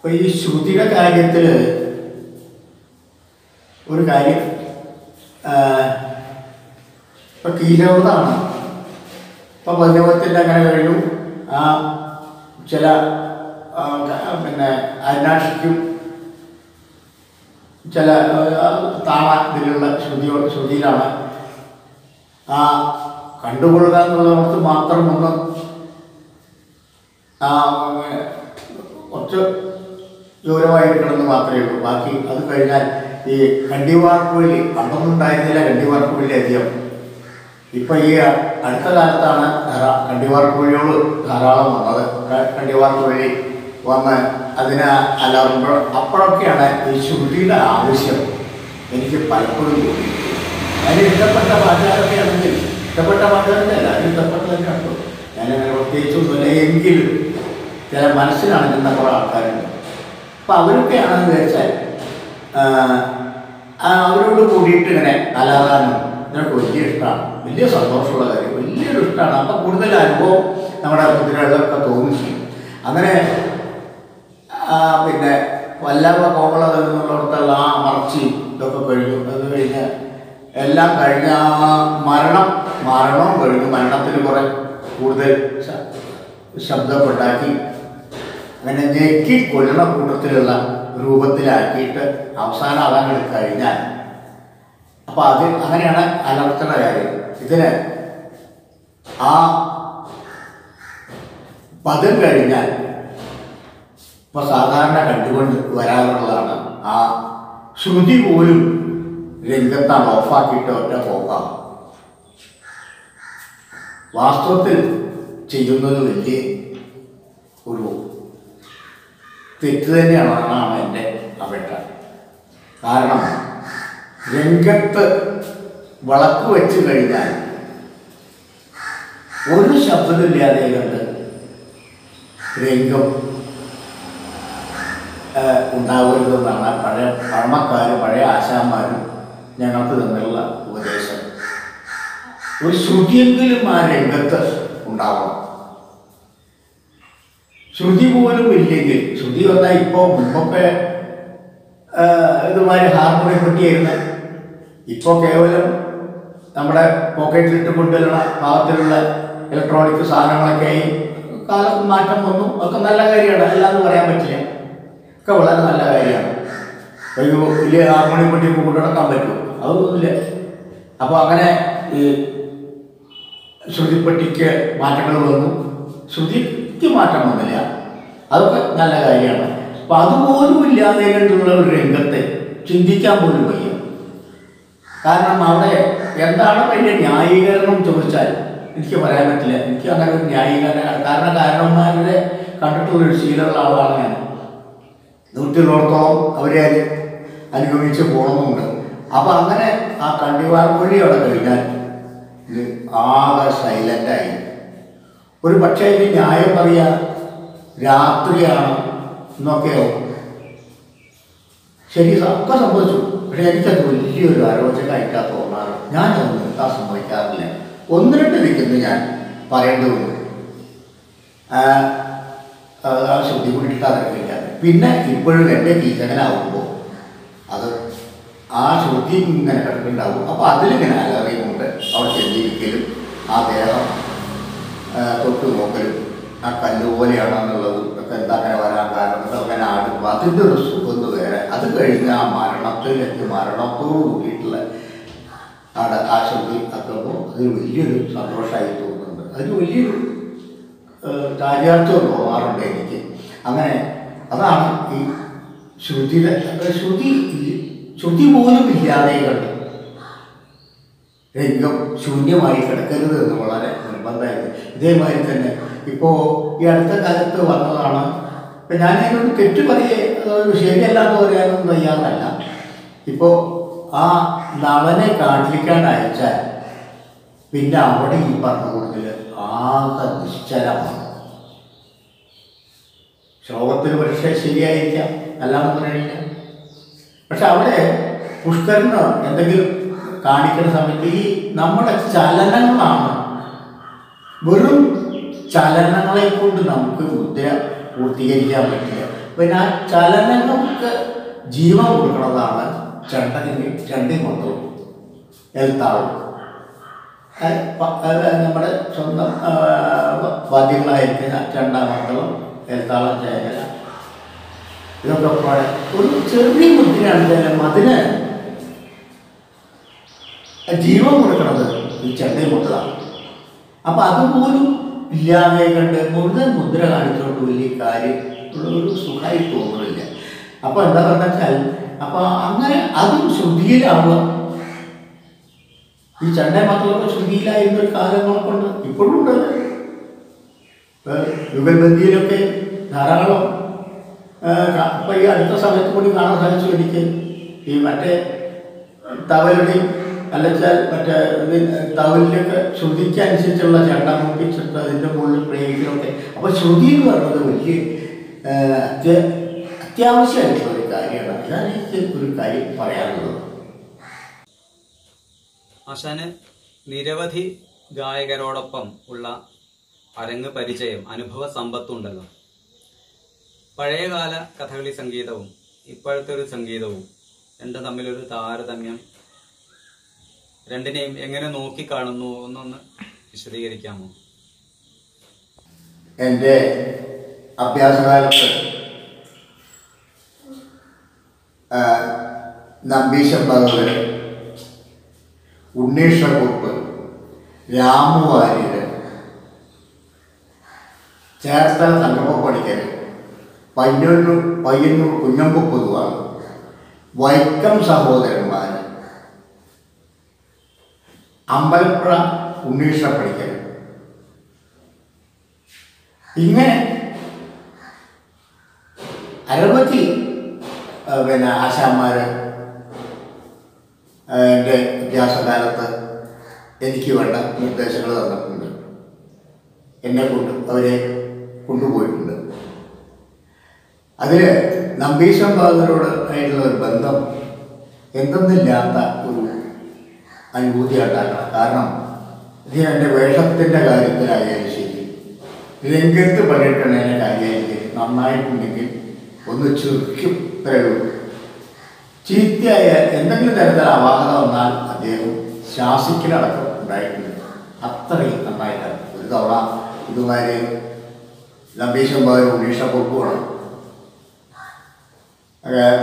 അപ്പോൾ ഈ ശ്രുതിയുടെ കാര്യത്തിൽ ഒരു കാര്യം, ഇപ്പം കീരവതാണ്. ഇപ്പം പദ്യപത്തിൻ്റെ അങ്ങനെ കഴിഞ്ഞു. ചില പിന്നെ അന്വേഷിക്കും ചില താള ഇതിലുള്ള ശ്രുതിയിലാണ് കണ്ടുകൊള്ളുക എന്നുള്ളവർക്ക് മാത്രം ഒന്ന് കുറച്ച് ഗൗരവമായിരിക്കണമെന്ന് മാത്രമേ ഉള്ളൂ. ബാക്കി അത് കഴിഞ്ഞാൽ ഈ കണ്ടിവാർക്കുഴലി പണ്ടൊന്നും ഉണ്ടായിരുന്നില്ല. കണ്ടിവാർക്കുഴലി അധികം ഇപ്പം ഈ അടുത്ത കാലത്താണ് കണ്ടിവാർക്കുഴലികൾ ധാരാളം വന്നത്. കണ്ടിവാർക്കുഴലി വന്ന് അതിന് അലറുമ്പോൾ അപ്പോഴൊക്കെയാണ് ഈ ശ്രുതിയുടെ ആവശ്യം എനിക്ക് പലപ്പോഴും തോന്നി. അതിന് ഇഷ്ടപ്പെട്ട പാട്ടുകാരൊക്കെ ആണെങ്കിൽ ഇഷ്ടപ്പെട്ട പാട്ടുകാരൊക്കെ എല്ലാവരും ഇഷ്ടപ്പെട്ട തന്നെ ഉണ്ടോ, ഞാനങ്ങനെ പ്രത്യേകിച്ചൊന്നുമില്ല. എങ്കിലും ചില മനസ്സിലാണെന്ന കുറേ ആൾക്കാരുണ്ട്. അപ്പം അവരൊക്കെയാണെന്ന് വെച്ചാൽ അവരോട് കൂടിയിട്ട് ഇങ്ങനെ അലാറാനും ഇതിനൊക്കെ വലിയ ഇഷ്ടമാണ്, വലിയ സന്തോഷമുള്ള കാര്യം, വലിയൊരു ഇഷ്ടമാണ്. അപ്പം കൂടുതൽ അനുഭവം നമ്മുടെ കുതിരകളിലൊക്കെ തോന്നി. അങ്ങനെ പിന്നെ വല്ലഭ കോമള എന്നുള്ളിടത്തുള്ള മറച്ചി ഇതൊക്കെ കഴിഞ്ഞു. അത് കഴിഞ്ഞ് എല്ലാം കഴിഞ്ഞ മരണവും കഴിഞ്ഞു. മരണത്തിന് കുറേ കൂടുതൽ ശബ്ദമുണ്ടാക്കി അങ്ങനെ ഞെക്കി കൊല്ലണ കൂട്ടത്തിലുള്ള രൂപത്തിലാക്കിയിട്ട് അവസാനം അതങ്ങൾ കഴിഞ്ഞാൽ അപ്പോൾ അത് അങ്ങനെയാണ് അലർച്ചണ കാര്യം. ഇതിന് ആ പദം കഴിഞ്ഞാൽ ഇപ്പോൾ സാധാരണ കണ്ടുകൊണ്ട് വരാറുള്ളതാണ് ആ ശ്രുതി പോലും രംഗത്താണ് ഓഫാക്കിയിട്ട് ഒറ്റ പോകാം. വാസ്തവത്തിൽ ചെയ്യുന്നത് വലിയ ഒരു തെറ്റ് തന്നെയാണെന്നാണ് എൻ്റെ അഭിപ്രായം. കാരണം രംഗത്ത് വിളക്ക് വെച്ച് കഴിഞ്ഞാൽ ഒരു ശബ്ദമില്ലാതെ കണ്ട് രംഗം ഉണ്ടാവരുതെന്നാണ് പഴമക്കാരും പഴയ ആശാന്മാരും ഞങ്ങൾക്ക് തമ്മിലുള്ള ഉപദേശം. ഒരു ശ്രുതിയെങ്കിലും ആ രംഗത്ത് ഉണ്ടാവണം. ശ്രുതി പോലും ഇല്ലെങ്കിൽ, ശ്രുതി വന്നാൽ ഇപ്പോൾ മുമ്പൊക്കെ ഇതുമാതിരി ഹാർമോണിയം പറ്റിയായിരുന്നു. ഇപ്പോൾ കേവലം നമ്മുടെ പോക്കറ്റിലിട്ട് കൊണ്ടുവരുന്ന പാകത്തിലുള്ള ഇലക്ട്രോണിക് സാധനങ്ങളൊക്കെയായി കാലം മാറ്റം വന്നു. ഒക്കെ നല്ല കാര്യമാണ്, അല്ലാന്ന് പറയാൻ പറ്റില്ല. ഒക്കെ വളരെ നല്ല കാര്യമാണ്. ഒരു വലിയ ഹാർമോണിയം പെട്ടി കൊണ്ടു നടക്കാൻ പറ്റുമോ? അതൊന്നുമില്ല. അപ്പോൾ അങ്ങനെ ഈ ശ്രുതിപ്പെട്ടിക്ക് മാറ്റങ്ങൾ വന്നു, ശ്രുതിക്ക് മാറ്റം വന്നില്ല. അതൊക്കെ നല്ല കാര്യമാണ്. അപ്പം അതുപോലും ഇല്ലാതെ കണ്ടുള്ള ഒരു രംഗത്തെ ചിന്തിക്കാൻ പോലും വയ്യ. കാരണം അവിടെ എന്താണ് വലിയ ന്യായീകരണം ചോദിച്ചാൽ എനിക്ക് പറയാൻ പറ്റില്ല. എനിക്ക് അങ്ങനെ ഒരു ന്യായീകരണം, കാരണന്മാരെ കണ്ടിട്ടുള്ളൊരു ശീലമുള്ള ആളാണ് ഞാൻ. 100 അവരെ അനുഗമിച്ച് പോകണമെന്നുണ്ട്. അപ്പം അങ്ങനെ ആ കണ്ടിവാർക്കുഴി അവിടെ കഴിഞ്ഞാൽ ഇത് ആകെ സൈലൻ്റായി. ഒരു പക്ഷേ ഇത് ന്യായം പറയുക രാത്രിയാണ് എന്നൊക്കെയോ ശരി ഒക്കെ സംഭവിച്ചു. പക്ഷേ എനിക്കത് വലിയൊരു ആലോചനയായിട്ടാണ് തോന്നാറ്. ഞാനത് നിർത്താൻ സംഭവിക്കാറില്ല. 1-2 നിൽക്കുന്നത് ഞാൻ പറയേണ്ടതുണ്ട്. ആ ശ്രുതി കൂടിയിട്ട് അറിയില്ല. പിന്നെ ഇപ്പോഴും എൻ്റെ കീചകനാവുമ്പോൾ അത് ആ ശ്രുതി ഇങ്ങനെ കിടക്കുന്നുണ്ടാവും. അപ്പോൾ അതിലിങ്ങനെ അലറിയുമുണ്ട്. അവിടെ ചെന്നിരിക്കലും ആ ദേഹം തൊട്ട് നോക്കലും ആ കല്ല് പോലെയാണെന്നുള്ളത് ഒക്കെ എന്താ അങ്ങനെ വരാൻ കാരണം അങ്ങനെ ആടുമ്പോൾ അതിൻ്റെ ഒരു സുഖം വേറെ. അത് കഴിഞ്ഞ് ആ മരണത്തോട് കൂടിയിട്ടുള്ള ആ ശ്രുതി ആക്കുമ്പോൾ അത് വലിയൊരു സന്തോഷമായി തോന്നുന്നുണ്ട്. അതിന് വലിയൊരു ചാരിയാർത്ഥം തോന്നാറുണ്ട് എനിക്ക്. അങ്ങനെ അതാണ് ഈ ശ്രുതി പോലും ഇല്ലാതെ കണ്ടു രംഗം ശൂന്യമായി കിടക്കരുത് എന്ന് വളരെ നിർബന്ധമായിരുന്നു. ഇതേമാതിരി തന്നെ ഇപ്പോൾ ഈ അടുത്ത കാലത്ത് വന്നതാണ്. ഇപ്പം ഞാനതിനൊരു തെറ്റ് ശരിയല്ല എന്ന് പറയാനൊന്നും തയ്യാറല്ല. ഇപ്പോൾ ആ നളനെ കാട്ടിലിക്കാൻ അയച്ചാൽ പിന്നെ അവിടെ ഈ പറഞ്ഞ കൂടുതൽ ആകെ നിശ്ചലമാണ്. ശ്ലോകത്തിന് പക്ഷേ ശരിയായിരിക്കാം, അല്ലാന്ന് പറയില്ല. പക്ഷെ അവിടെ പുഷ്കരന് എന്തെങ്കിലും കാണിക്കുന്ന സമയത്ത് ഈ നമ്മുടെ ചലനങ്ങളാണ്, വെറും ചലനങ്ങളെ കൊണ്ട് നമുക്ക് മുദ്ര പൂർത്തീകരിക്കാൻ പറ്റില്ല. പിന്നെ ആ ചലനങ്ങൾക്ക് ജീവൻ കൊടുക്കുന്നതാണ് ചണ്ടി മൊത്തവും എൽത്താളും. നമ്മുടെ സ്വന്തം വാദ്യങ്ങളായിരിക്കുന്ന ചെണ്ടമത്തവും എൽത്താളം ചേകല ഇതൊക്കെ പോലെ ഒരു ചെറിയ മുദ്രയാണെങ്കിലും അതിന് ജീവൻ കൊടുക്കുന്നത് ഈ ചെണ്ടയും മുദ്രയാണ്. അപ്പം അതുപോലും ഇല്ലാതെ കണ്ട് മുഴുവൻ മുദ്ര കാണിച്ചുകൊണ്ട് വലിയ കാര്യം ഒരു സുഖമായി തോന്നുന്നില്ല. അപ്പോൾ എന്താ പറഞ്ഞാൽ അപ്പോൾ അങ്ങനെ അതും ശ്രുതിയിലാവുക. ഈ ചെണ്ടയും മക്കളൊക്കെ ശ്രുതിയിലായിരുന്ന ഒരു കാലങ്ങളൊക്കെ ഉണ്ട്, ഇപ്പോഴും ഉണ്ട്. യുഗൽബന്ധിയിലൊക്കെ ധാരാളം ഇപ്പം ഈ അടുത്ത സമയത്ത് കൂടി കാണാൻ സാധിച്ചു എനിക്ക്. ഈ മറ്റേ തവലുടെയും അല്ലച്ചാൽ മറ്റേ തവലിലൊക്കെ ശ്രുതിക്ക് അനുസരിച്ചുള്ള ചെണ്ട മുട്ടിച്ചിട്ട് അതിൻ്റെ മുകളിൽ പ്രയോഗിക്കലൊക്കെ. അപ്പോൾ ശ്രുതി എന്ന് പറയുന്നത് വലിയ അത്യാവശ്യമായിട്ടുള്ള ഒരു കാര്യമാണ്. അതാണ് എനിക്ക് ഒരു കാര്യം പറയാനുള്ളത്. ആശാന് നിരവധി ഗായകരോടൊപ്പം ഉള്ള അരങ്ങ് പരിചയം, അനുഭവ സമ്പത്തുണ്ടല്ലോ. പഴയകാല കഥകളി സംഗീതവും ഇപ്പോഴത്തെ ഒരു സംഗീതവും രണ്ടും തമ്മിലൊരു താരതമ്യം, രണ്ടിനെയും എങ്ങനെ നോക്കിക്കാണുന്നു എന്നൊന്ന് വിശദീകരിക്കാമോ? എൻ്റെ അഭ്യാസകാലത്ത് നമ്പീശൻ ഭഗവത്, ഉണ്ണീഷക്കുറുപ്പ്, രാമുവാര്യർ, ചേർത്തല സംഗമപ്പണിക്കർ, പയ്യന്നൂർ കുഞ്ഞമ്പു പൊതുവാൾ, വൈക്കം സഹോദരന്മാർ, അമ്പലപ്പുഴ ഉണ്ണീഷപ്പണിക്കർ, ഇങ്ങനെ അനവധി ആശാന്മാർ എൻ്റെ അഭ്യാസകാലത്ത് എനിക്ക് വേണ്ട നിർദ്ദേശങ്ങൾ തന്നിട്ടുണ്ട്. അവരെ കൊണ്ടുപോയിട്ടുണ്ട്. അതിൽ നമ്പീശൻ ബാബുവിനോട് ആയിട്ടുള്ള ഒരു ബന്ധം എന്തെന്നില്ലാത്ത ഒരു അനുഭൂതി ഉണ്ടാക്കണം. കാരണം ഇത് എൻ്റെ വേഷത്തിൻ്റെ കാര്യത്തിലായാലും ശരി, രംഗത്ത് പണിയെടുക്കുന്നതിൻ്റെ കാര്യമായാലും നന്നായിട്ടുണ്ടെങ്കിൽ ഒന്ന് ചുരുക്കും. ഇത്രയുള്ളൂ. ചീത്തയായ എന്തെങ്കിലും തരത്തിൽ അപാകത വന്നാൽ അദ്ദേഹം ശാസിക്കലടക്കം ഉണ്ടായിട്ടുണ്ട്. അത്രയും നന്നായിട്ടാണ്. ഒരു തവണ ഇതുമാതിരി നമ്പീശൻ ബാബു ഉണ്ണീഷക്കുറുപ്പ് വേണം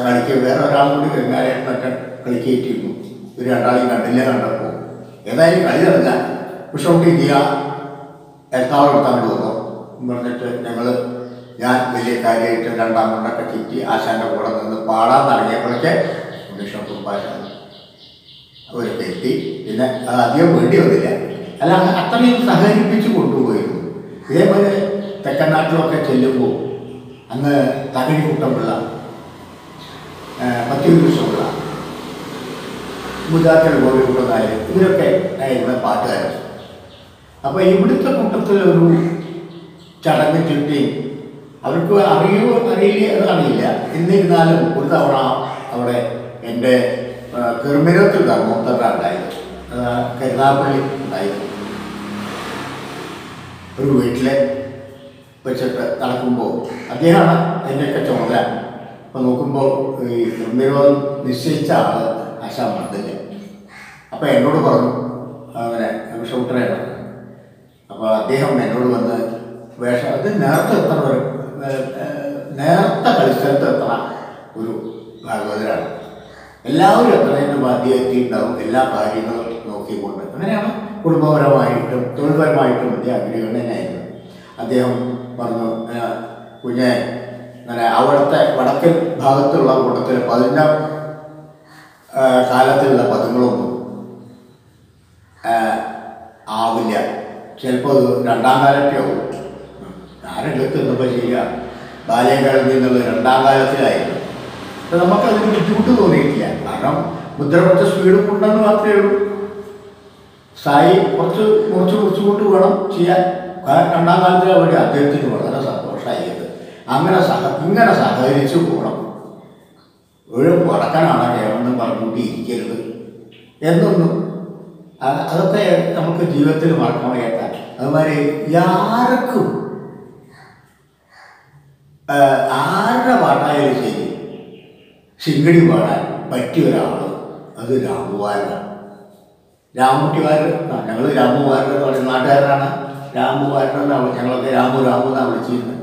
കളിക്ക് വേറെ ഒരാളും കൂടി വെങ്ങാനായിട്ട് മറ്റേ കളിക്കേറ്റിരുന്നു. ഒരു രണ്ടാളെയും കണ്ടപ്പോൾ ഏതായാലും കളി നടന്നാൽ പുഷൗട്ട് ചെയ്യുക, എത്താവളം എടുത്താണ്ട് വന്നു പറഞ്ഞിട്ട് ഞാൻ വലിയ കാര്യമായിട്ട് രണ്ടാം കൊണ്ടൊക്കെ ചുറ്റി ആശാൻ്റെ കൂടെ നിന്ന് പാടാൻ തുടങ്ങിയപ്പോഴൊക്കെ ഉണ്ണീഷക്കുറുപ്പാശാൻ അവരൊക്കെ എത്തി. പിന്നെ അത് അധികം വേണ്ടി വന്നില്ല. അല്ല, അത്രയും സഹകരിപ്പിച്ച് കൊണ്ടുപോയിരുന്നു. ഇതേപോലെ തെക്കൻ നാട്ടിലൊക്കെ ചെല്ലുമ്പോൾ അന്ന് തകഴി കുട്ടമ്പിള്ള, പത്തിയൂരുഷമുള്ള, മുജാക്കൽ ഗോപികുട്ടനായ ഇവരൊക്കെ ആയിരുന്നു പാട്ടുകാരൻ. അപ്പോൾ ഇവിടുത്തെ കൂട്ടത്തിലൊരു ചടങ്ങ് ചുറ്റിയും അവർക്ക് അറിയില്ല എന്നറിയില്ല. എന്നിരുന്നാലും ഒരു തവണ അവിടെ എൻ്റെ കെർമിനത്തിൽ ധർമ്മോത്തര ഉണ്ടായിരുന്നു, കരുനാഗപ്പള്ളി ഉണ്ടായിരുന്നു. ഒരു വീട്ടിൽ വെച്ചിട്ട് നടക്കുമ്പോൾ അദ്ദേഹമാണ് അതിൻ്റെയൊക്കെ ചുമതല. അപ്പോൾ നോക്കുമ്പോൾ ഈ നിർനിരോധം നിശ്ചയിച്ച ആൾ ആശാൻ വന്നില്ല. അപ്പോൾ എന്നോട് പറഞ്ഞു, അങ്ങനെ ഷൂട്ടറാണ്. അപ്പോൾ അദ്ദേഹം എന്നോട് വന്ന് അത് നേരത്തെ കളിസ്ഥലത്ത് എത്തണ ഒരു ഭാഗവതരാണ്. എല്ലാവരും എത്രയും ബാധ്യതയുണ്ടാവും, എല്ലാ കാര്യങ്ങളും നോക്കിക്കൊണ്ട്. അങ്ങനെയാണ് കുടുംബപരമായിട്ടും തൊഴിൽപരമായിട്ടും വലിയ അഗ്രഗണ്യനായിരുന്നു. അദ്ദേഹം പറഞ്ഞു, കുഞ്ഞെ അങ്ങനെ അവിടുത്തെ വടക്കൻ ഭാഗത്തുള്ള കൂട്ടത്തിൽ 15 കാലത്തിലുള്ള പദങ്ങളൊന്നും ആവില്ല, ചിലപ്പോൾ അത് 2ാം കാലത്തെ ആവും. ഞാനെടുത്ത് എന്നപ്പോൾ ചെയ്യുക, ബാല്യകാലത്തിൽ നിന്നുള്ള 2ാം കാലത്തിലായിരുന്നു. അപ്പോൾ നമുക്കതിന് ബുദ്ധിമുട്ട് തോന്നിയിട്ടില്ല. കാരണം മുദ്ര കുറച്ച് സ്പീഡ് കൊണ്ടെന്ന് മാത്രമേ ഉള്ളൂ. സായി കുറച്ച് മുറിച്ചുകൊണ്ട് വേണം ചെയ്യാൻ. 2ാം കാലത്തിലെ വഴി അദ്ദേഹത്തിന് വളരെ സന്തോഷമായത്. ഇങ്ങനെ സഹകരിച്ച് പോകണം. ഒരു വടക്കനാണ് കേവലം പറഞ്ഞുകൊണ്ടിരിക്കരുത് എന്നൊന്നും അതൊക്കെ നമുക്ക് ജീവിതത്തിൽ മറക്കാൻ വയ്യാത്ത. അതുമാതിരി ആർക്കും ആരുടെ പാട്ടായാലും ശരി ശിങ്കടി പാടാൻ പറ്റിയ ഒരാൾ അത് രാമുവാരനാണ്. രാമുട്ടിവാരൻ, ഞങ്ങൾ രാമുവാരൻ എന്ന് പറയുന്ന നാട്ടുകാരനാണ്. രാമുവാരൻ എന്നാണ് ഞങ്ങളൊക്കെ രാമു എന്നാണ് വിളിച്ചിരുന്നത്.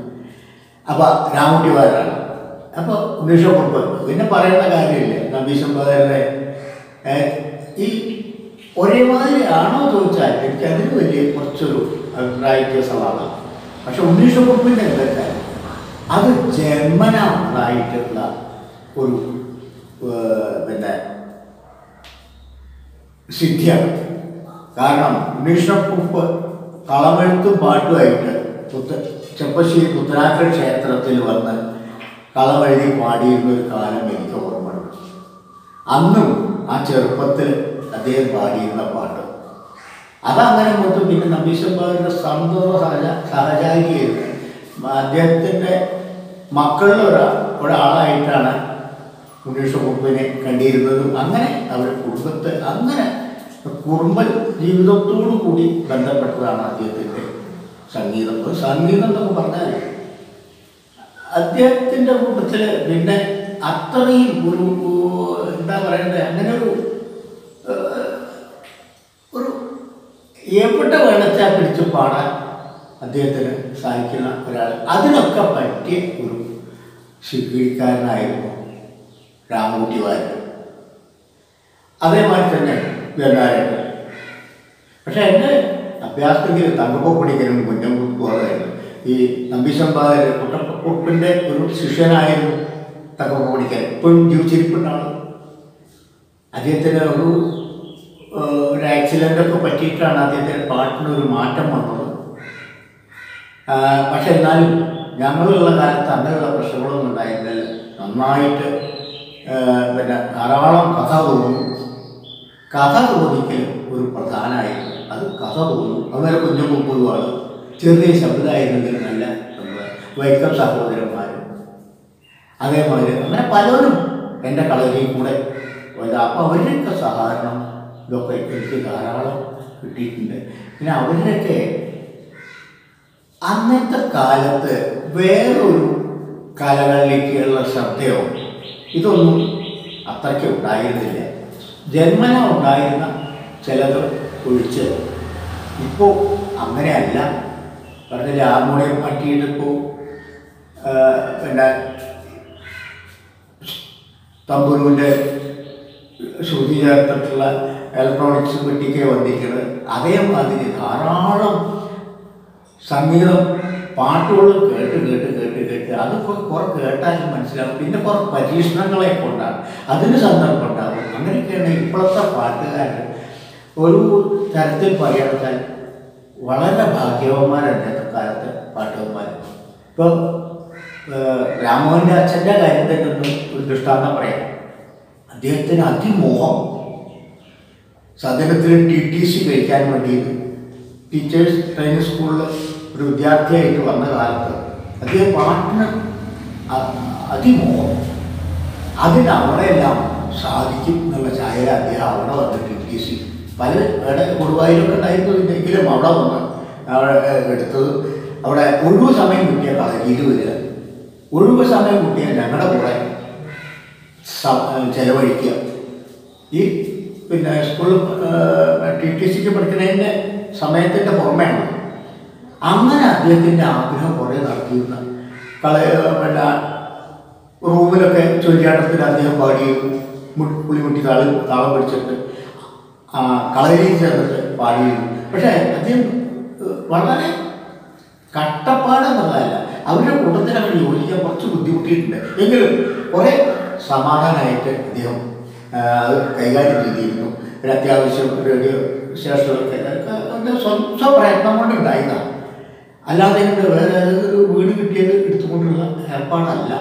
അപ്പോൾ രാമുട്ടിവാരനാണ്. അപ്പോൾ ഉണ്ണീഷക്കുറുപ്പ് പിന്നെ പറയേണ്ട കാര്യമില്ല. നമ്പീശമ്പകരുടെ ഈ ഒരേമാതിരി ആണോ ചോദിച്ചാൽ എനിക്ക് അതിന് വലിയ കുറച്ചൊരു അഭിപ്രായ വ്യത്യാസമാണ്. പക്ഷെ ഉണ്ണീഷക്കുറുപ്പിൻ്റെ എന്താ വെച്ചാൽ അത് ജന്മന ഉണ്ടായിട്ടുള്ള ഒരു പിന്നെ സിദ്ധിയാണ്. കാരണം ഉണ്ണീഷക്കുറുപ്പ് കളമെഴുത്തും പാട്ടുമായിട്ട് ചെപ്പശ്ശേരി പുത്തനാക്കൽ ക്ഷേത്രത്തിൽ വന്ന് കളമെഴുതി പാടിയിരുന്ന ഒരു കാലം എനിക്ക് ഓർമ്മയുണ്ട്. അന്നും ആ ചെറുപ്പത്തിൽ അദ്ദേഹം പാടിയിരുന്ന പാട്ട് അതങ്ങനെ മൊത്തം. പിന്നെ നമ്പീശമ്പകരുടെ സന്തോഷ സഹചാരിയായിരുന്നു. അദ്ദേഹത്തിൻ്റെ മക്കളിൽ ഒരാളായിട്ടാണ് ഉണ്ണീഷക്കുറുപ്പിനെ കണ്ടിരുന്നതും. അങ്ങനെ അവരുടെ കുടുംബത്തെ അങ്ങനെ കുടുംബ ജീവിതത്തോടു കൂടി ബന്ധപ്പെട്ടതാണ് അദ്ദേഹത്തിൻ്റെ സംഗീതം. സംഗീതം എന്നൊക്കെ പറഞ്ഞാൽ അദ്ദേഹത്തിൻ്റെ കൂട്ടത്തിൽ പിന്നെ അത്രയും ഒരു എന്താ പറയണ്ടത്, അങ്ങനെ ഒരു എവിടെ വേണച്ചാൽ പിടിച്ച് പാടാൻ അദ്ദേഹത്തിന് സാധിക്കുന്ന ഒരാൾ. അതിനൊക്കെ പറ്റിയ ഒരു ശില്പിക്കാരനായിരുന്നു രാമകുട്ടിവാരൻ. അതേമാതിരി തന്നെ വേണ്ടായിരുന്നു. പക്ഷെ എൻ്റെ അഭ്യാസത്തിൽ തങ്കപ്പടിക്കലും കുഞ്ഞമ്പുമായിരുന്നു. ഈ നമ്പീശമ്പകർ കുട്ടപ്പക്കുറുപ്പിൻ്റെ ഒരു ശിഷ്യനായിരുന്നു തങ്കപ്പടിക്കൽ. ഇപ്പോഴും ജീവിച്ചിരിപ്പുണ്ടാണ്. അദ്ദേഹത്തിന് ഒരു ആക്സിഡൻ്റൊക്കെ പറ്റിയിട്ടാണ് അദ്ദേഹത്തിൻ്റെ പാട്ടിനൊരു മാറ്റം വന്നത്. പക്ഷെ എന്നാലും ഞങ്ങളുള്ള കാലത്ത് അങ്ങനെയുള്ള പ്രശ്നങ്ങളൊന്നും ഉണ്ടായിരുന്നില്ല. നന്നായിട്ട് പിന്നെ ധാരാളം കഥ തോന്നും. കഥ തോന്നിക്കൽ ഒരു പ്രധാനമായിരുന്നു. അത് കഥ തോന്നും. അതുപോലെ കുഞ്ഞുമുപ്പതുമാണ് ചെറിയ ശബ്ദമായിരുന്നെങ്കിൽ നല്ല വൈക്കം സഹോദരന്മാരും അതേമാതിരി അങ്ങനെ പലരും എൻ്റെ കളരിയിൽ കൂടെ പോയത്. അപ്പോൾ അവരുടെയൊക്കെ സഹകരണം ഇതൊക്കെ എനിക്ക് ധാരാളം കിട്ടിയിട്ടുണ്ട്. പിന്നെ അവരുടെയൊക്കെ അന്നത്തെ കാലത്ത് വേറൊരു കലകളിലേക്കുള്ള ശ്രദ്ധയോ ഇതൊന്നും അത്രയ്ക്ക് ഉണ്ടായിരുന്നില്ല. ജന്മന ഉണ്ടായിരുന്ന ചിലത് ഒഴിച്ച് ഇപ്പോൾ അങ്ങനെയല്ല. പറഞ്ഞ ഹാർമോണിയം പറ്റിയിട്ടിപ്പോൾ പിന്നെ തമ്പുരുവിൻ്റെ ശ്രുതി ചേർത്തിട്ടുള്ള ഇലക്ട്രോണിക്സ് പെട്ടിക്ക് വന്നിരിക്കുന്നത്. അതേമാതിരി ധാരാളം സംഗീതം പാട്ടുകൾ കേട്ട് അതൊക്കെ കുറെ കേട്ടാലും മനസ്സിലാവും. പിന്നെ കുറെ പരീക്ഷണങ്ങളെ കൊണ്ടാണ് അതിന് സന്ദർഭം ഉണ്ടാകും. അങ്ങനെയൊക്കെയാണ് ഇപ്പോഴത്തെ പാട്ടുകാർ ഒരു തരത്തിൽ പറയാൻ വളരെ ഭാഗ്യവന്മാരാണ് ഇന്നത്തെ കാലത്ത് പാട്ടുകാർ. ഇപ്പം രാമോഹൻ്റെ അച്ഛൻ്റെ കാര്യം തന്നെ ഒരു ദൃഷ്ടാന്തം പറയാം. അദ്ദേഹത്തിന് അതിമോഹം സദനത്തിൽ TTC കഴിക്കാൻ വേണ്ടിയിട്ട് ടീച്ചേഴ്സ് ട്രെയിനിങ് സ്കൂളിൽ ഒരു വിദ്യാർത്ഥിയായിട്ട് വന്ന കാലത്ത് അദ്ദേഹം പാട്ടിന് അതിമോഹം. അതിന് അവിടെയെല്ലാം സാധിക്കും എന്നുള്ള ചായയിൽ അദ്ദേഹം അവിടെ വന്ന് TTC പല ഇവിടെ കൊടുവായിലൊക്കെ ഉണ്ടായിരുന്നു. എങ്കിലും അവിടെ വന്ന് അവിടെ എടുത്തത് അവിടെ ഒഴിവ് സമയം കിട്ടിയ കളരിയിൽ വരിക, ഒഴിവ് സമയം കിട്ടിയാൽ ഞങ്ങളുടെ കൂടെ ചെലവഴിക്കുക. ഈ പിന്നെ സ്കൂളിൽ TTCക്ക് പഠിക്കുന്നതിൻ്റെ സമയത്തിൻ്റെ പുറമെയാണ്. അങ്ങനെ അദ്ദേഹത്തിൻ്റെ ആഗ്രഹം കുറേ നടത്തിയിരുന്ന പിന്നെ റൂമിലൊക്കെ ചൊല്ലിയാട്ടത്തിൽ അദ്ദേഹം പാടിയിരുന്നു. പുളിമുട്ടി താളം പിടിച്ചിട്ട് കളരിയിൽ ചേർന്നിട്ട് പാടിയിരുന്നു. പക്ഷേ അദ്ദേഹം വളരെ കട്ടപ്പാടെന്നുള്ളതല്ല, അവരുടെ കൂട്ടത്തിൽ അവർ യോജിക്കാൻ കുറച്ച് ബുദ്ധിമുട്ടിയിട്ടുണ്ട്. എങ്കിലും കുറേ സമാധാനമായിട്ട് അദ്ദേഹം അത് കൈകാര്യം ചെയ്തിരുന്നു. ഒരു അത്യാവശ്യം റേഡിയോ സ്റ്റേഷനുകളൊക്കെ സ്വന്തം പ്രയത്നം കൊണ്ട് ഉണ്ടായതാണ്. അല്ലാതെ കൊണ്ട് വേറെ ഒരു വീട് കിട്ടിയത് എടുത്തുകൊണ്ടുള്ള ഏർപ്പാടല്ല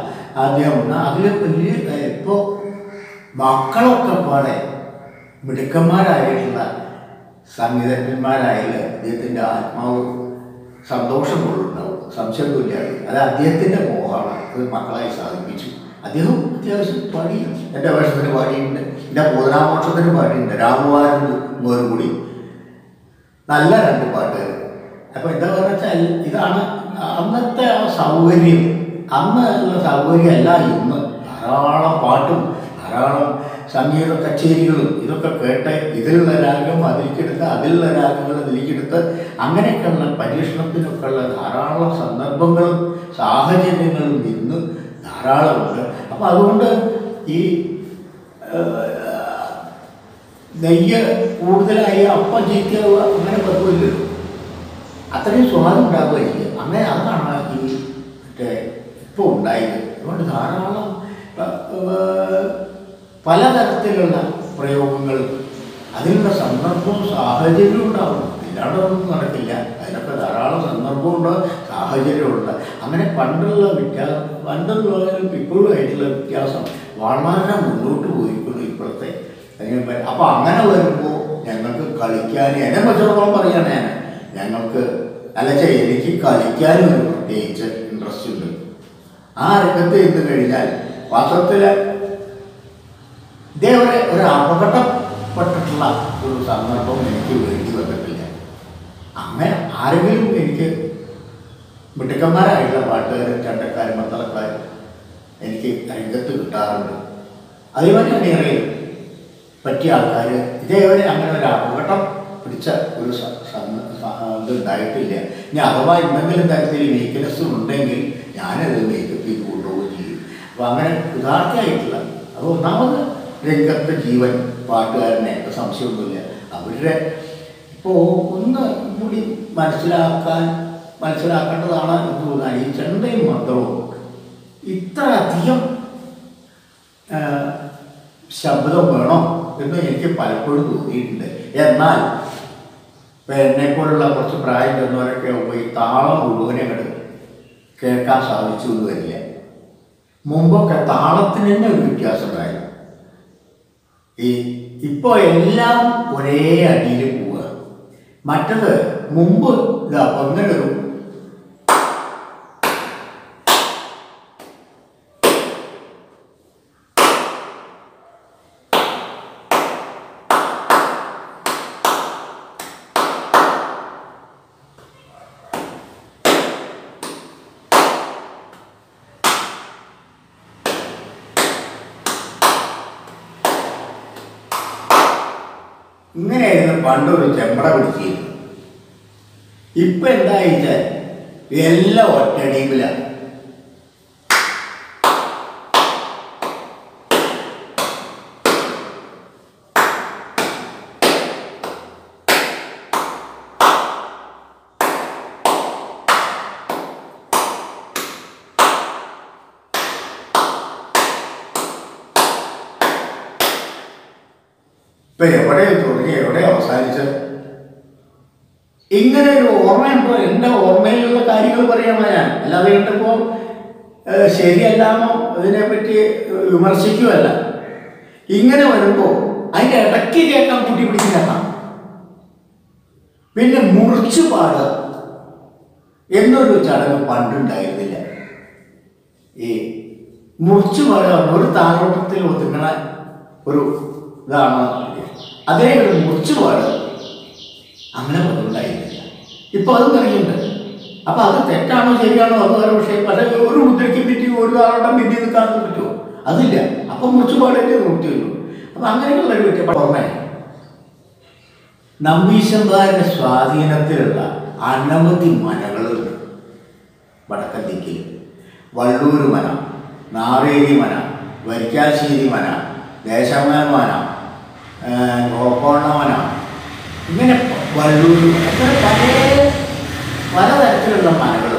അദ്ദേഹം. അതിൽ വലിയ ഇപ്പോൾ മക്കളൊക്കെ പാടെ മിടുക്കന്മാരായിട്ടുള്ള സംഗീതജ്ഞന്മാരായാലും അദ്ദേഹത്തിൻ്റെ ആത്മാവ് സന്തോഷം കൊണ്ടുണ്ടാവും, സംശയമൊന്നുമില്ല. അത് അദ്ദേഹത്തിൻ്റെ മോഹമാണ്. അത് മക്കളായി സാധിപ്പിച്ചു. അദ്ദേഹം അത്യാവശ്യം പാടിയിട്ടുണ്ട്. എൻ്റെ വേഷത്തിന് പാടിയിട്ടുണ്ട്, എൻ്റെ പൂതനാമോക്ഷത്തിന് പാടിയിട്ടുണ്ട്, രാമവാരനും മോരും കൂടി നല്ല 2 പാട്ടുകൾ. അപ്പോൾ എന്താ പറയുക വെച്ചാൽ ഇതാണ് അന്നത്തെ ആ സൗകര്യം അന്ന് ഉള്ള സൗകര്യമല്ല ഇന്ന്. ധാരാളം പാട്ടും ധാരാളം സംഗീത കച്ചേരികളും ഇതൊക്കെ കേട്ട് ഇതിലുള്ള രാഗം അതിലേക്കെടുത്ത് അതിലുള്ള രാഗങ്ങൾ ഇതിലേക്കെടുത്ത് അങ്ങനെയൊക്കെയുള്ള പരീക്ഷണത്തിനൊക്കെയുള്ള ധാരാളം സന്ദർഭങ്ങളും സാഹചര്യങ്ങളും ഇന്ന് ധാരാളമുണ്ട്. അപ്പം അതുകൊണ്ട് ഈ നെയ്യ് കൂടുതലായി അപ്പം ചീറ്റാവുക അങ്ങനെ പറ്റുമല്ലോ, അത്രയും സ്വാദം ഉണ്ടാവുകയില്ല. അങ്ങനെ അതാണ് ഈ മറ്റേ ഇപ്പോൾ ഉണ്ടായത്. അതുകൊണ്ട് ധാരാളം പലതരത്തിലുള്ള പ്രയോഗങ്ങളും അതിനുള്ള സന്ദർഭവും സാഹചര്യവും ഉണ്ടാവും. ഇല്ലാണ്ട് ഒന്നും നടക്കില്ല. അതിനൊക്കെ ധാരാളം സന്ദർഭമുണ്ട്, സാഹചര്യമുണ്ട്. അങ്ങനെ പണ്ടുള്ളവരും ഇപ്പോഴും ആയിട്ടുള്ള വ്യത്യാസം വളരെ മുന്നോട്ട് പോയിരിക്കുന്നു ഇപ്പോഴത്തെ. അപ്പം അങ്ങനെ വരുമ്പോൾ ഞങ്ങൾക്ക് കളിക്കാൻ എന്നെ പറ്റിയോളം പറയുകയാണ് ഞങ്ങൾക്ക് എനിക്ക് കളിക്കാനും ഒരു പ്രത്യേകിച്ച് ഇൻട്രസ്റ്റ് ഉണ്ട്. ആ രംഗത്ത് ചെന്ന് കഴിഞ്ഞാൽ വാസ്തവത്തിൽ ഇതേവരെ ഒരു അപകടപ്പെട്ടിട്ടുള്ള ഒരു സന്ദർഭം എനിക്ക് വേണ്ടി വന്നിട്ടില്ല. അങ്ങനെ ആരെങ്കിലും എനിക്ക് മിടുക്കന്മാരായിട്ടുള്ള പാട്ടുകാരും ചണ്ടക്കാരും മത്തളക്കാരും എനിക്ക് രംഗത്ത് കിട്ടാറുണ്ട്. അതേപോലെ അണിയറയിൽ പറ്റിയ ആൾക്കാർ ഇതേവരെ അങ്ങനെ ഒരു അപകടം പിടിച്ച ഒരു ഇതുണ്ടായിട്ടില്ല. ഇനി അഥവാ എന്തെങ്കിലും തരത്തിൽ വീക്ക്നെസ് ഉണ്ടെങ്കിൽ ഞാനത് മേക്കപ്പ് ചെയ്ത് കൊണ്ടുപോവുകയും ചെയ്യും. അപ്പോൾ അങ്ങനെ യഥാർത്ഥമായിട്ടുള്ള അപ്പോൾ ഒന്നാമത് രംഗത്തെ ജീവൻ പാട്ടുകാരനെ സംശയമൊന്നുമില്ല. അവരുടെ ഇപ്പോൾ ഒന്ന് കൂടി മനസ്സിലാക്കേണ്ടതാണ് എന്ന് തോന്നാൻ ഈ ചെണ്ടയും മന്ത്രവും ഇത്ര അധികം ശബ്ദം വേണം എന്ന് എനിക്ക് പലപ്പോഴും തോന്നിയിട്ടുണ്ട്. എന്നാൽ ഇപ്പം എന്നെപ്പോലുള്ള കുറച്ച് പ്രായം ചെന്നവരൊക്കെ പോയി താളം മുഴുവനെ അങ്ങോട്ട് കേൾക്കാൻ സാധിച്ചു എന്ന് വരില്ല. മുമ്പൊക്കെ താളത്തിന് തന്നെ ഒരു വ്യത്യാസം ഉണ്ടായിരുന്നു. ഇപ്പോൾ എല്ലാം ഒരേ അടിയിൽ പോവുക. മറ്റത് മുമ്പ് അങ്ങനെ ഒരു ഇങ്ങനെയായിരുന്നു പണ്ടൊരു ചെമ്പട പിടിച്ചിരുന്നു. ഇപ്പം എന്തായിച്ചാൽ എല്ലാം ഒറ്റടിയിലാണ്. ഇപ്പം എവിടെ തുടങ്ങി എവിടെ അവസാനിച്ചത്? ഇങ്ങനെ ഒരു ഓർമ്മയുണ്ടോ? എൻ്റെ ഓർമ്മയിലുള്ള കാര്യങ്ങൾ പറയാമോ ഞാൻ, അല്ലാതെ കണ്ടപ്പോൾ ശരിയല്ലാമോ അതിനെപ്പറ്റി വിമർശിക്കുകയല്ല. ഇങ്ങനെ വരുമ്പോൾ അതിൻ്റെ ഇടയ്ക്ക് കേൾക്കാൻ കുട്ടി പിടിക്കുന്നതാണ്. പിന്നെ മുറിച്ചു പാടുക എന്നൊരു ചടങ്ങ് പണ്ടുണ്ടായിരുന്നില്ല. ഈ മുറിച്ചു പാടുക ഒരു താളോട്ടത്തിൽ ഒതുങ്ങണ ഒരു ഇതാണ്. അതേ ഒരു മുറിച്ചു പാടുക അങ്ങനെ ഉണ്ടായിരുന്നില്ല. ഇപ്പോൾ അതും പറയുന്നുണ്ട്. അപ്പം അത് തെറ്റാണോ ശരിയാണോ അത് വേറെ വിഷയം. പക്ഷേ ഒരു മുദ്രയ്ക്ക് പറ്റി ഒരു ആളുടെ പിന്നി നിൽക്കാൻ പറ്റുമോ? അതില്ല. അപ്പം മുറിച്ചു പാടേണ്ടേ നോക്കിയുള്ളൂ. അപ്പം അങ്ങനെയുള്ളൊരു പറ്റിയ പുറമെ നമ്പീശന്മാരുടെ സ്വാധീനത്തിലുള്ള അനവധി മനകളുണ്ട് വടക്കൻ ദിക്കിൽ. വള്ളൂർ മന, നാവേരി മന, വരിക്കാശ്ശേരി മന, ദേശമന മന, ഗോക്കോണ മന, ഇങ്ങനെ വള്ളൂർ അങ്ങനെ പലതരത്തിലുള്ള മനകൾ.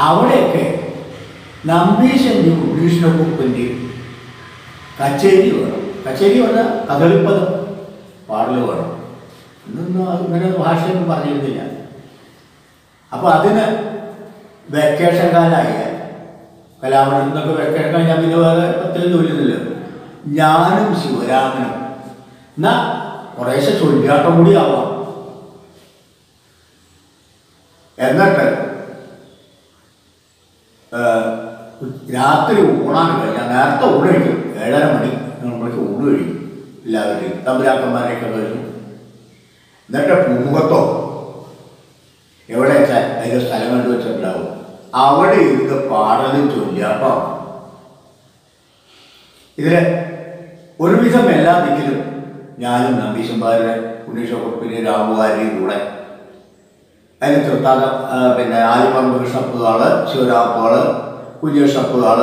അവിടെയൊക്കെ നമ്പീശൻ്റെയും ഉണ്ണീഷ്ണക്കുപ്പൻ്റെയും കച്ചേരി വേണം. കച്ചേരി പറഞ്ഞാൽ കഥളിപ്പദം പാടൽ വേണം. ഇന്നൊന്നും ഇങ്ങനെ ഭാഷയൊന്നും പറഞ്ഞിരുന്നില്ല. അപ്പോൾ അതിന് വെക്കേഷൻ കാലമായാൽ കലാമണ്ഡലത്തിൽ നിന്നൊക്കെ വെക്കേഷൻ കഴിഞ്ഞാൽ പിന്നെ വേറെ പ്രത്യേകം ജോലിയൊന്നുമില്ല. ഞാനും ശിവരാമനും എന്നാൽ കുറേശ്ശെ ചൊല്ലിയാട്ടം കൂടി ആവാം. എന്നിട്ട് രാത്രി ഊണാൻ കഴിഞ്ഞാൽ നേരത്തെ ഊണ് കഴിക്കും. 7:30 മണി നമ്മളേക്ക് ഊണ് കഴിക്കും. എല്ലാവരും തമ്പുരാക്കന്മാരെയൊക്കെ കഴിഞ്ഞു. എന്നിട്ട് പൂമുഖത്തോ എവിടെ വെച്ചാൽ അതിൻ്റെ സ്ഥലം കണ്ടു വെച്ചിട്ടുണ്ടാവും. അവിടെ ഇരുന്ന് പാടലും ചൊല്ലിയാട്ടോ. ഇതിൽ ഒരുവിധം എല്ലാ ദിക്കിലും ഞാനും നമ്പീശന്മാരുടെ ഉണ്ണീഷക്കുറുപ്പിൻ്റെ രാമുകാരിയും കൂടെ അതിന് തൃത്താല പിന്നെ ആലിപ്പറമ്പ് കൃഷ്ണപ്പുകൾ, ശിവരാപ്പുകൾ, കുഞ്ഞേഷപ്പുകൾ,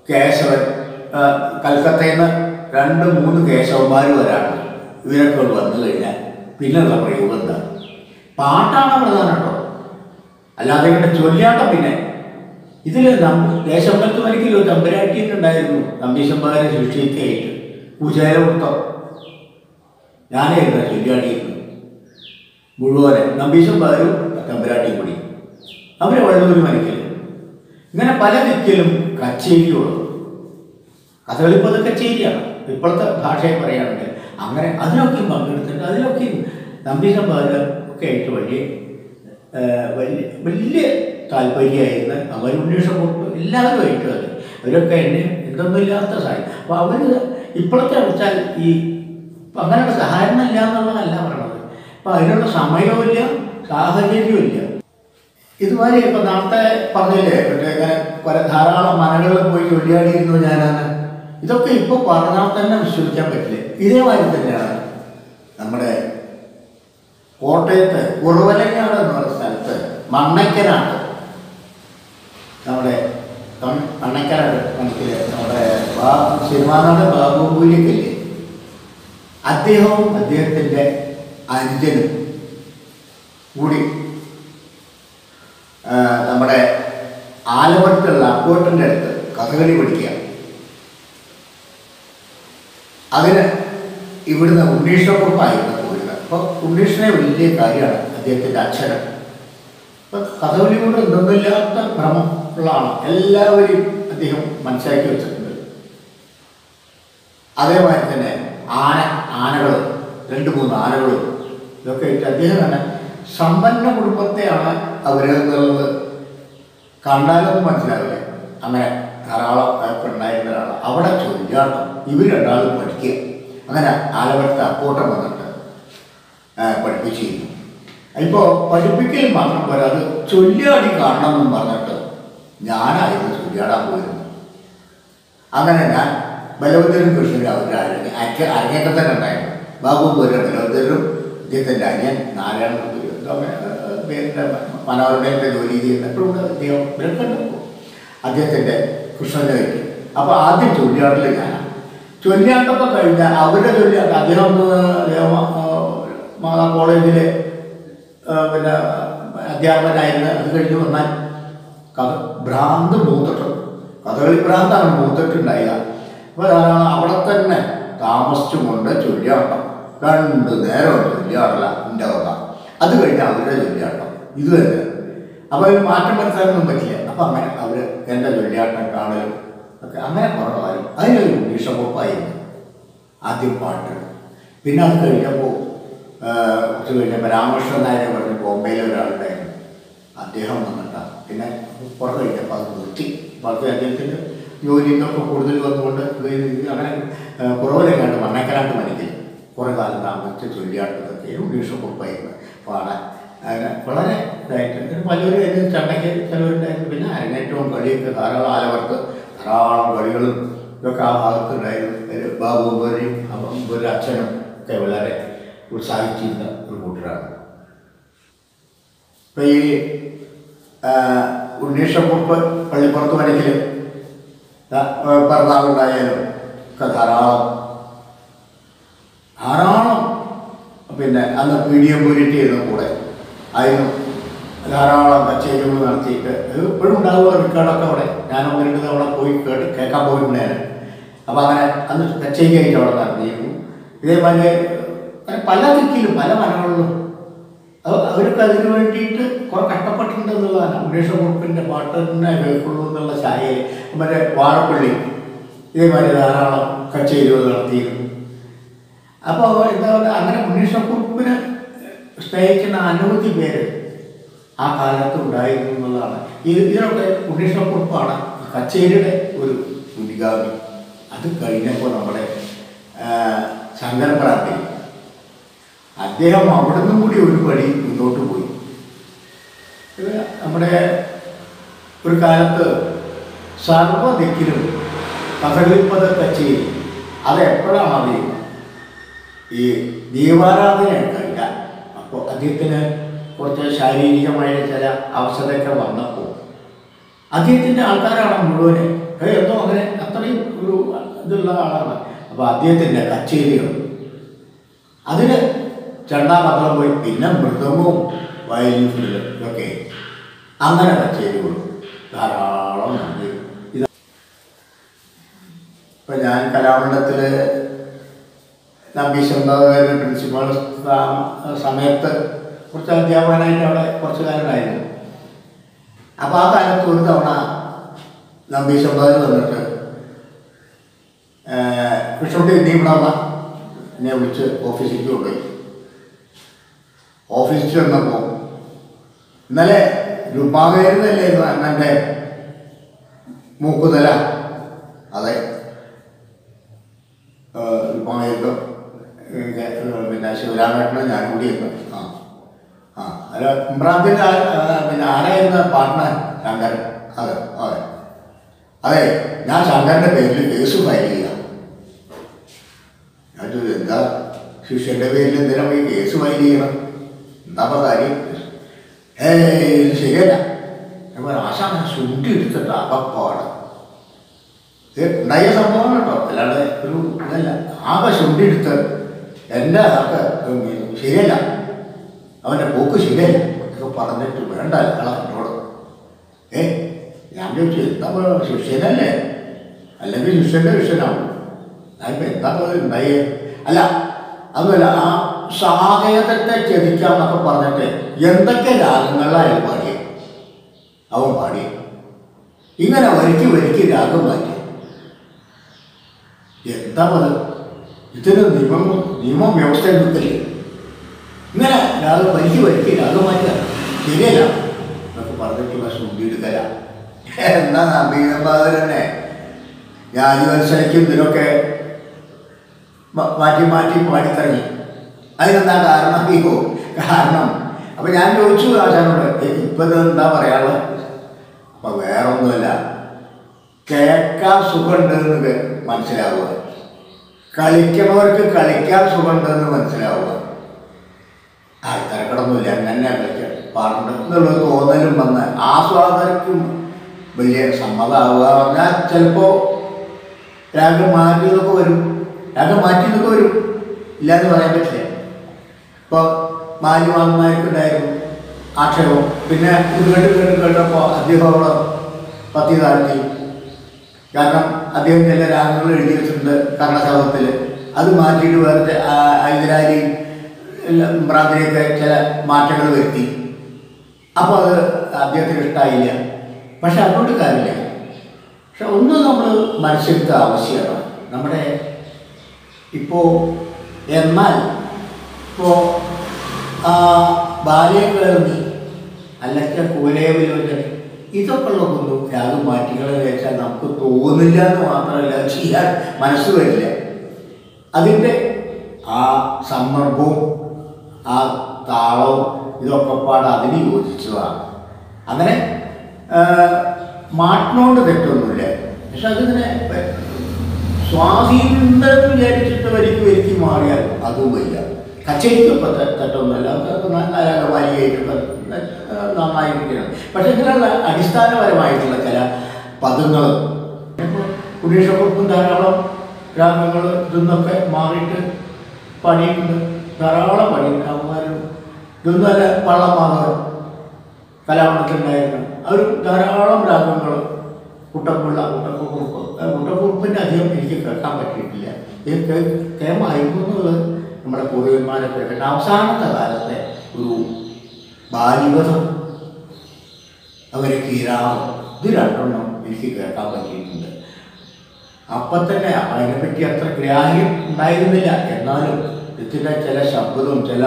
കേശവൻ, കൽക്കത്തയിൽ നിന്ന് 2-3 കേശവന്മാർ വരാണ്. ഇവരൊക്കെ വന്നു കഴിഞ്ഞാൽ പിന്നെയുള്ള പ്രയോഗം എന്താ? പാട്ടാണ് പ്രധാനം കേട്ടോ, അല്ലാതെ ഇവിടെ ചൊല്ലിയാട്ടം. പിന്നെ ഇതിൽ ദേശമ്പലത്ത് ഒരിക്കലും തമ്പുരാട്ടിയിട്ടുണ്ടായിരുന്നു നമ്പീശന്മാരെ സൃഷ്ടിക്കായിട്ട് കുചേലവൃത്തം. ഞാനായിരുന്നു ചൊല്ലിയാടിയിരുന്നു മുഴുവനെ, നമ്പീശന്മാരും തമ്പുരാട്ടിയും കൂടി. അവരെ വള്ളൂർ മരിക്കൽ. ഇങ്ങനെ പല ദിക്കിലും കച്ചേരികളും. കഥകളിപ്പോൾ അത് കച്ചേരിയാണ് ഇപ്പോഴത്തെ ഭാഷയെ പറയുകയാണെങ്കിൽ. അങ്ങനെ അതിലൊക്കെയും പങ്കെടുത്തിട്ട് അതിലൊക്കെയും നമ്പീശന്മാരും ഒക്കെ ആയിട്ട് വലിയ താല്പര്യമായിരുന്നു. അവർ ഉണ്ണീഷക്കുറുപ്പ് എല്ലാവരുമായിട്ട് അത് അവരൊക്കെ എന്നെ എന്തൊന്നുമില്ലാത്ത സഹായം. അപ്പോൾ അവർ ഇപ്പോഴത്തെ വെച്ചാൽ ഈ അങ്ങനെയുള്ള സഹായം ഇല്ല എന്നുള്ളതല്ല പറയണത്. അപ്പോൾ അതിനുള്ള സമയവുമില്ല, സാഹചര്യവുമില്ല. ഇതുമാതിരി ഇപ്പം നേരത്തെ പറഞ്ഞില്ലേ, മറ്റേ ഇങ്ങനെ ധാരാളം മനകളിൽ പോയി ചൊല്ലിയാടിയിരുന്നു ഞാനാണ്. ഇതൊക്കെ ഇപ്പോൾ പറഞ്ഞാൽ തന്നെ വിശ്വസിക്കാൻ പറ്റില്ല. ഇതേമാതിരി തന്നെയാണ് നമ്മുടെ കോട്ടയത്ത് കുറവലങ്ങാട് എന്ന് പറയുന്ന സ്ഥലത്ത് മണ്ണയ്ക്കനാട്, നമ്മുടെ മണ്ണയ്ക്കനാട് മനസ്സിൽ നമ്മുടെ സിനിമാനാട് ബാബുപൂരിയൊക്കെ അദ്ദേഹവും അദ്ദേഹത്തിൻ്റെ അനുജനും കൂടി നമ്മുടെ ആലപ്പുഴത്തുള്ള അക്കോട്ടിൻ്റെ അടുത്ത് കഥകളി പഠിക്കുക. അതിന് ഇവിടുന്ന് ഉണ്ണീഷക്കുറുപ്പായിരുന്നു പോയിരുന്നത്. അപ്പോൾ ഉണ്ണീഷിനെ വലിയ കാര്യമാണ് അദ്ദേഹത്തിൻ്റെ അച്ഛന്. അപ്പം കഥകളി കൊണ്ട് എന്തൊന്നുമില്ലാത്ത ഭ്രമം ഉള്ളതാണ്, എല്ലാവരെയും അദ്ദേഹം മനസ്സിലാക്കി വെച്ചിട്ടുണ്ട്. അതേമാതിരി തന്നെ ആനകൾ 2-3 ആനകളും ഇതൊക്കെ ഇട്ട് അദ്ദേഹം തന്നെ സമ്പന്ന കുടുംബത്തെയാണ് അവരെന്നുള്ളത് കണ്ടാലൊന്നും മനസ്സിലാവില്ല. അങ്ങനെ ധാരാളം ഉണ്ടായിരുന്ന ഒരാൾ അവിടെ ചൊല്ലിയാട്ടം ഇവർ രണ്ടാളും പഠിക്കുക. അങ്ങനെ ആലപ്പുഴത്തെ അക്കോട്ടം വന്നിട്ട് പഠിപ്പിച്ചിരുന്നു. ഇപ്പോൾ പഠിപ്പിക്കൽ മാത്രം പോലെ അത് ചൊല്ലിയാടി കാണണമെന്നും പറഞ്ഞിട്ട് ഞാനായിരുന്നു ചൊല്ലിയാടാൻ പോയിരുന്നു. അങ്ങനെ ഞാൻ ബലവന്തരും കൃഷ്ണനും അവരുടെ അരങ്ങേറ്റം തന്നെ ഉണ്ടായിരുന്നു. ബാബുപൂരിൻ്റെ ബലവന്തരും അദ്ദേഹത്തിൻ്റെ അനിയൻ നാരായണ പേരിൻ്റെ മനോരമയുടെ ജോലി ചെയ്യുന്നപ്പോഴും അദ്ദേഹം ഇവരൊക്കെ അദ്ദേഹത്തിൻ്റെ കൃഷ്ണനെ വയ്ക്കും. അപ്പോൾ ആദ്യം ചൊല്ലിയാട്ടിൽ ഞാനാണ്. ചൊല്ലിയാട്ടൊക്കെ കഴിഞ്ഞാൽ അവരുടെ ചൊല്ലിയാട്ടം അദ്ദേഹം മാതാ കോളേജിൽ പിന്നെ അധ്യാപകനായിരുന്നു. അത് കഴിഞ്ഞ് വന്നാൽ ഭ്രാന്ത് മൂത്തിട്ട് കഥകളി ഭ്രാന്താണ് മൂത്തിട്ടുണ്ടായില്ല. അപ്പോൾ അവിടെ തന്നെ താമസിച്ചും കൊണ്ട് ചൊല്ലിയാട്ടം 2 നേരം ചൊല്ലിയാടില്ല എൻ്റെ വക. അത് കഴിഞ്ഞാൽ അവരുടെ ചൊല്ലിയാട്ടം ഇത് തന്നെ. അപ്പോൾ അതിന് മാറ്റം മനസ്സിലാക്കാനൊന്നും പറ്റില്ല. അപ്പം അങ്ങനെ അവർ എൻ്റെ ചൊല്ലിയാട്ടം കാണലും ഒക്കെ അങ്ങനെ കുറവായി. അതിനൊരു ഉണ്ണീഷക്കുറുപ്പായിരുന്നു ആദ്യം പാട്ട്. പിന്നെ അത് കഴിഞ്ഞപ്പോൾ കുറച്ച് കഴിഞ്ഞപ്പോൾ രാമകൃഷ്ണൻ നായരെ പറഞ്ഞ് ബോംബെയിലെ ഒരാളുണ്ടായിരുന്നു. അദ്ദേഹം വന്നിട്ടാണ് പിന്നെ പുറത്ത് കഴിഞ്ഞപ്പോൾ അത് നിർത്തി. ബാക്കി അദ്ദേഹത്തിൻ്റെ ജോലിയൊക്കെ കൂടുതൽ വന്നുകൊണ്ട് അങ്ങനെ കുറവിലേക്കാണ്ട് മണ്ണക്കരാണ്ട് മണിക്കില്ല കുറേ കാലം താമസിച്ച് ചൊല്ലിയാട്ടതൊക്കെ ഉണ്ണീഷക്കുറുപ്പായിരുന്നു പാടാൻ. അങ്ങനെ വളരെ ഇതായിട്ട് പലരും അതിന് ചണ്ടയ്ക്ക് ചിലവരുണ്ടായിരുന്നു. പിന്നെ അരങ്ങേറ്റവും കളിയൊക്കെ ധാരാളം ആലപ്പുറത്ത് ധാരാളം കളികളും ഇതൊക്കെ ആ ഭാഗത്തുണ്ടായിരുന്നു. ബാബുപൂരിയും ഒരു അച്ഛനും ഒക്കെ വളരെ ഉത്സാഹിച്ചിരുന്ന ഒരു കൂട്ടരാണ്. ഇപ്പം ഈ ഉണ്ണീഷക്കുറുപ്പ് പള്ളിപ്പുറത്ത് വരയ്ക്കൽ പിറന്നാളുണ്ടായാലും ഒക്കെ ധാരാളം പിന്നെ അന്ന് PDM പൂരിറ്റി ചെയ്യുന്ന കൂടെ അതിനും ധാരാളം കച്ചേരികൾ നടത്തിയിട്ട് ഇപ്പോഴും ഉണ്ടാവുക റെക്കോർഡൊക്കെ അവിടെ. ഞാൻ 1-2 തവണ പോയി കേൾക്കാൻ പോയിട്ടുണ്ടായിരുന്നു. അപ്പോൾ അങ്ങനെ അന്ന് കച്ചേരിയായിട്ട് അവിടെ നടത്തിയിരുന്നു. ഇതേപോലെ പല ദിക്കിലും പല മനകളിലും അവർക്ക് അതിനു വേണ്ടിയിട്ട് കുറെ കഷ്ടപ്പെട്ടിട്ടുണ്ട് എന്നുള്ളതാണ്. ഉണ്ണീഷക്കുറുപ്പിൻ്റെ പാട്ട് തന്നെ കേൾക്കുള്ളൂ എന്നുള്ള ചായയിൽ മറ്റേ വാഴപ്പള്ളി ഇതേമാതിരി ധാരാളം കച്ചേരികൾ നടത്തിയിരുന്നു. അപ്പോൾ എന്താ പറയുക, അങ്ങനെ ഉണ്ണീഷക്കുറുപ്പിനെ സ്നേഹിക്കുന്ന അനവധി പേര് ആ കാലത്ത് ഉണ്ടായിരുന്നു എന്നുള്ളതാണ്. ഇതിനൊക്കെ ഉണ്ണീഷക്കുറുപ്പാണ് കച്ചേരിയുടെ ഒരു മുൻഗാമി. അത് കഴിഞ്ഞപ്പോൾ നമ്മുടെ ശങ്കരപ്രാന്തി അദ്ദേഹം അവിടെ നിന്നും കൂടി ഒരു പടി മുന്നോട്ട് പോയി. നമ്മുടെ ഒരു കാലത്ത് സർവ്വദിക്കിലും കഥകളിപ്പത കച്ചേരി അതെപ്പോഴാണ് അറിയുക? ഈ ദീപാരാധനയൊക്കെ അപ്പോൾ അദ്ദേഹത്തിന് കുറച്ച് ശാരീരികമായ ചില അവസ്ഥയൊക്കെ വന്നപ്പോൾ അദ്ദേഹത്തിൻ്റെ ആൾക്കാരാണ് മുഴുവനെ എന്തോ അങ്ങനെ അത്രയും ഒരു ഇതുള്ള ആളാണ്. അപ്പോൾ അദ്ദേഹത്തിൻ്റെ കച്ചേരികൾ അതിന് ചെണ്ടാമത്തം പോയി, പിന്നെ മൃദംഗവും വയലിൻ ഫുള്ള് ഇതൊക്കെ അങ്ങനെ കച്ചേരികളും ധാരാളം ഉണ്ട്. ഇത് ഇപ്പം ഞാൻ കലാമണ്ഡലത്തിൽ നമ്പീശംബാബുകാരുടെ പ്രിൻസിപ്പൾ സമയത്ത് കുറച്ച് അധ്യാപകനായിട്ട് അവിടെ കുറച്ച് കാലമായിരുന്നു. അപ്പോൾ ആ കാലത്ത് ഒരു തവണ നമ്പീശംബാബു വന്നിട്ട് കൃഷ്ണൻകുട്ടി നീ ഇവിടെ വന്ന എന്നെ വിളിച്ച് ഓഫീസിലേക്ക് കൊണ്ടുപോയി. ഓഫീസിൽ ചെന്നപ്പോൾ ഇന്നലെ രൂപാകരുന്നല്ലേ അണ്ണൻ്റെ മൂക്കുതല, അതെ രൂപാകരുതം പിന്നെ ശിവരാമേട്ടനും ഞാനും കൂടി ഇരുന്നു. അല്ല ഇമ്രാന്തിൻ്റെ പിന്നെ ആരായിരുന്ന പാർട്ട്ണർ? ശങ്കരൻ. അതെ അതെ അതെ ഞാൻ ശങ്കരൻ്റെ പേരിൽ കേസ് ഫയൽ ചെയ്യാം. ഞാൻ ചോദിച്ചു എന്താ ശിഷ്യൻ്റെ പേരിൽ എന്തിനാ പോയി കേസ് ഫയൽ ചെയ്യണം? എന്താ കാര്യം? ഇത് ശരിയല്ല. അപ്പോൾ ആശാൻ ശുദ്ധി എടുത്തിട്ട് അകപ്പാട് ഉണ്ടായ സംഭവം കേട്ടോ, അല്ലാതെ ഒരു ഇതല്ല. ആകെ ശുദ്ധി എടുത്ത് എൻ്റെ ആൾക്ക് ശരിയല്ല, അവൻ്റെ പോക്ക് ശരിയല്ല എന്നൊക്കെ പറഞ്ഞിട്ട് വേണ്ട ആളെ എന്നോട്. ഞാൻ ചോദിച്ചു എന്താ ശിഷ്യനല്ലേ, അല്ലെങ്കിൽ ശിഷ്യൻ്റെ ശിഷ്യനാവും. അതിപ്പോൾ എന്താ ഉണ്ടായേ? അല്ല അതുമല്ല, ആ സാഹചര്യത്തെ ചതിക്കാമെന്നൊക്കെ പറഞ്ഞിട്ട് എന്തൊക്കെ രാഗങ്ങളായാലും പാടിയ അവൻ പാടി ഇങ്ങനെ വരിക്ക് രാഗം മാറ്റി. എന്താ പറയുക, ഇതിന് നിയമം വ്യവസ്ഥ എടുക്കില്ലേ? ഇങ്ങനെ രാഗം വരിക്ക് രാഗം മാറ്റുക ശരിയല്ല എന്നൊക്കെ പറഞ്ഞിട്ടുള്ള സുന്ദരിക്കല. എന്നാ നമ്പീനമ്പാവ് തന്നെ രാജവത്സരയ്ക്കും ഇതിനൊക്കെ മാറ്റി പാടിത്തറങ്ങി. അതിനെന്താ കാരണം അറിയോ? കാരണം അപ്പം ഞാൻ ചോദിച്ചു ആശാനോട് ഇപ്പം എന്താ പറയാനുള്ളത്? അപ്പം വേറൊന്നുമല്ല, കേൾക്കാൻ സുഖമുണ്ടെന്ന് മനസ്സിലാവുക, കളിക്കുന്നവർക്ക് കളിക്കാൻ സുഖമുണ്ടെന്ന് മനസ്സിലാവുക. തിരക്കടൊന്നുമില്ല, അങ്ങനെ കളിക്കാൻ പാടുണ്ട് എന്നുള്ളത് തോന്നലും വന്ന് ആസ്വാദകർക്കും വലിയ സമ്മതമാവുക. പറഞ്ഞാൽ ചിലപ്പോൾ രാഗം മാറ്റിയതൊക്കെ വരും, ഇല്ലയെന്ന് പറയാൻ പറ്റില്ല. ഇപ്പോൾ മാലിമാന്മാർക്കുണ്ടായിരുന്നു ആക്ഷേപം. പിന്നെ ഇത് കേട്ടപ്പോൾ അദ്ദേഹം അവിടെ പത്തി താഴ്ത്തി. കാരണം അദ്ദേഹം ചില രാഗങ്ങൾ എഴുതി വെച്ചിട്ടുണ്ട് കർണശബ്ദത്തിൽ, അത് മാറ്റിയിട്ട് വേറെ ഹൈദരാലി ഇമ്രാന്തിനെയൊക്കെ ചില മാറ്റങ്ങൾ വരുത്തി. അപ്പോൾ അത് അദ്ദേഹത്തിന് ഇഷ്ടമായില്ല. പക്ഷെ അതുകൊണ്ട് കാര്യമില്ല. പക്ഷെ ഒന്ന് നമ്മൾ മനസ്സിലാക്കുക ആവശ്യമാണ്. നമ്മുടെ ഇപ്പോൾ എന്നാൽ ഇപ്പോൾ ബാല്യകേർന്നി അല്ലെങ്കിൽ കൂലയവിലോചന ഇതൊക്കെ ഉള്ളതൊന്നും രാഗം മാറ്റികളെ വെച്ചാൽ നമുക്ക് തോന്നില്ല എന്ന് മാത്രമല്ല, ചെയ്യാൻ മനസ്സ് വരില്ല. അതിൻ്റെ ആ സന്ദർഭവും ആ താളവും ഇതൊക്കെ പാടെ അതിന് യോജിച്ചതാണ്. അങ്ങനെ മാറ്റിനോണ്ട് തെറ്റൊന്നുമില്ല. പക്ഷെ അതിങ്ങനെ സ്വാധീനം വിചാരിച്ചിട്ട് വരിക്ക് മാറിയാൽ അതും വയ്യ. കച്ചേരിക്കൊക്കെ തെറ്റൊന്നുമല്ല, രാഗമാലികയായിട്ടൊക്കെ നന്നായിരിക്കണം. പക്ഷെ ഇതിനുള്ള അടിസ്ഥാനപരമായിട്ടുള്ള ചില പദങ്ങൾ കുടീഷക്കുറിപ്പും ധാരാളം രാഗങ്ങൾ ഇതൊന്നൊക്കെ മാറിയിട്ട് പണിയുണ്ട്, ധാരാളം പണിയുണ്ട്. അവന്മാരും ഇതൊന്നുമല്ല പള്ളമാകണം കലാമണ്ഡലത്തിലുണ്ടായിരുന്നു. അവർ ധാരാളം രാഗങ്ങൾ കുട്ടക്കുറുപ്പിൻ്റെ അധികം എനിക്ക് കേൾക്കാൻ പറ്റിയിട്ടില്ല. ഇത് കേമായിരുന്നു എന്നുള്ളത് നമ്മുടെ പൂർവ്വന്മാരൊക്കെ കേട്ട അവസാനത്തെ കാലത്തെ ഒരു ബാലിവധം, അവരെ കീരാറും, ഇത് രണ്ടെണ്ണം എനിക്ക് കേൾക്കാൻ പറ്റിയിട്ടുണ്ട്. അപ്പം തന്നെ അതിനെപ്പറ്റി അത്ര ഗ്രാഹ്യം ഉണ്ടായിരുന്നില്ല. എന്നാലും ഇതിൻ്റെ ചില ശബ്ദവും ചില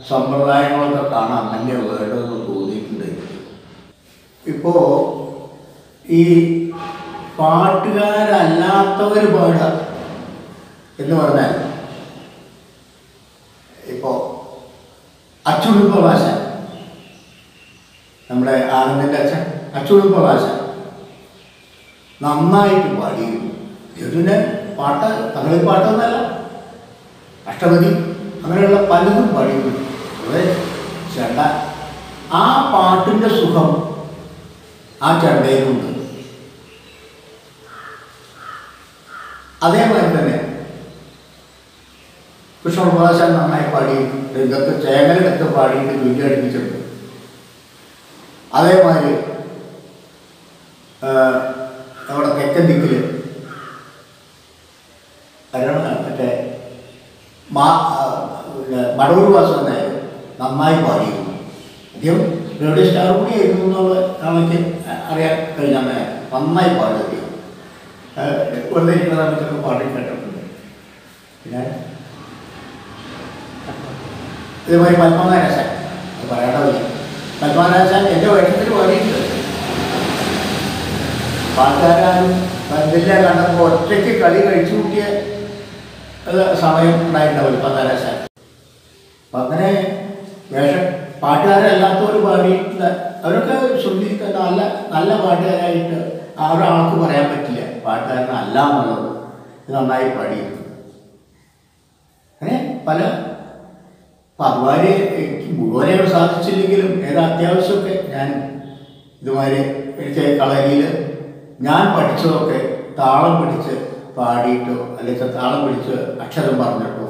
സമ്പ്രദായങ്ങളൊക്കെ കാണാൻ തന്നെ വേണ്ടതെന്ന് തോന്നിയിട്ടുണ്ട്. ഇപ്പോൾ ഈ പാട്ടുകാരല്ലാത്തവർ പാടുക എന്ന് പറഞ്ഞാൽ ഇപ്പോൾ അച്യുതപ്രകാശൻ, നമ്മുടെ ആനന്ദിൻ്റെ അച്ഛൻ, അച്യുതപ്രകാശൻ നന്നായിട്ട് പാടിയിരുന്നു. ഇതിന് പാട്ട് തമിഴ് പാട്ടൊന്നല്ല, അഷ്ടപതി അങ്ങനെയുള്ള പലതും പാടിയിരുന്നു. വളരെ ചെണ്ട, ആ പാട്ടിൻ്റെ സുഖം ആ ചെണ്ടയിലുണ്ട്. അതേമാതിരി തന്നെ കൃഷ്ണപ്രകാശൻ നന്നായി പാടി രംഗത്ത് ചേകലെടുത്ത് പാടിയിട്ട് തുല്യം അടുപ്പിച്ചിട്ടുണ്ട്. അതേമാതിരി നമ്മുടെ തെക്കൻ ദിക്കിൽ മറ്റേ മടവൂർ വാസൻ നായർ നന്നായി പാടിയിരുന്നു. അദ്ദേഹം റേഡിയോ സ്റ്റാർ കൂടിയായിരുന്നു എന്നുള്ള നമുക്ക് അറിയാൻ കഴിഞ്ഞാൽ നന്നായി പാടുക. വെറുതെ സമയത്തൊക്കെ പാടി കേട്ടിട്ടുണ്ട്. പിന്നെ ഇതേമാതിരി പത്മനാരാശാൻ, അത് പറയേണ്ടതില്ല. പത്മനാരാശാൻ എൻ്റെ വേഷത്തിൽ പാടിയിട്ടുണ്ട്. പാട്ടുകാരും ബന്ധില്ല കണ്ടപ്പോൾ ഒറ്റയ്ക്ക് കളി കഴിച്ചു കൂട്ടിയ സമയം ഉണ്ടായിട്ടുണ്ടാവില്ല പത്മനാരാശാൻ. അപ്പം അങ്ങനെ പാട്ടുകാരല്ലാത്തവർ പാടിയിട്ടുള്ള അവരൊക്കെ ശ്രുതി നല്ല നല്ല പാട്ടുകാരായിട്ട് ആ ഒരാൾക്ക് പറയാൻ പറ്റില്ല പാട്ടുകാരനല്ല എന്നുള്ളത്. നന്നായി പാടിയിരുന്നു. അങ്ങനെ പല അതുമാതിരി മുഴുവനെ സാധിച്ചില്ലെങ്കിലും അത്യാവശ്യമൊക്കെ ഞാൻ ഇതുമാതിരി എനിക്ക് കളരിയിൽ ഞാൻ പഠിച്ചതൊക്കെ താളം പിടിച്ച് പാടിയിട്ടോ അല്ലെങ്കിൽ താളം പിടിച്ച് അക്ഷരം പറഞ്ഞിട്ടോ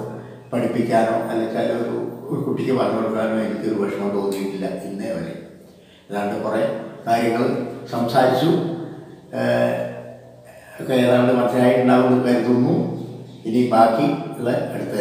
പഠിപ്പിക്കാനോ അല്ലെങ്കിൽ ഒരു കുട്ടിക്ക് പറഞ്ഞു കൊടുക്കാനോ എനിക്കൊരു വിഷമം തോന്നിയിട്ടില്ല ഇന്നേ വരെ. ഏതാണ്ട് കുറേ കാര്യങ്ങൾ സംസാരിച്ചു ഒക്കെ ഏതാണ്ട് മനസ്സിലായിട്ടുണ്ടാവുമെന്ന് കരുതുന്നു. ഇനി ബാക്കി ഉള്ള അടുത്ത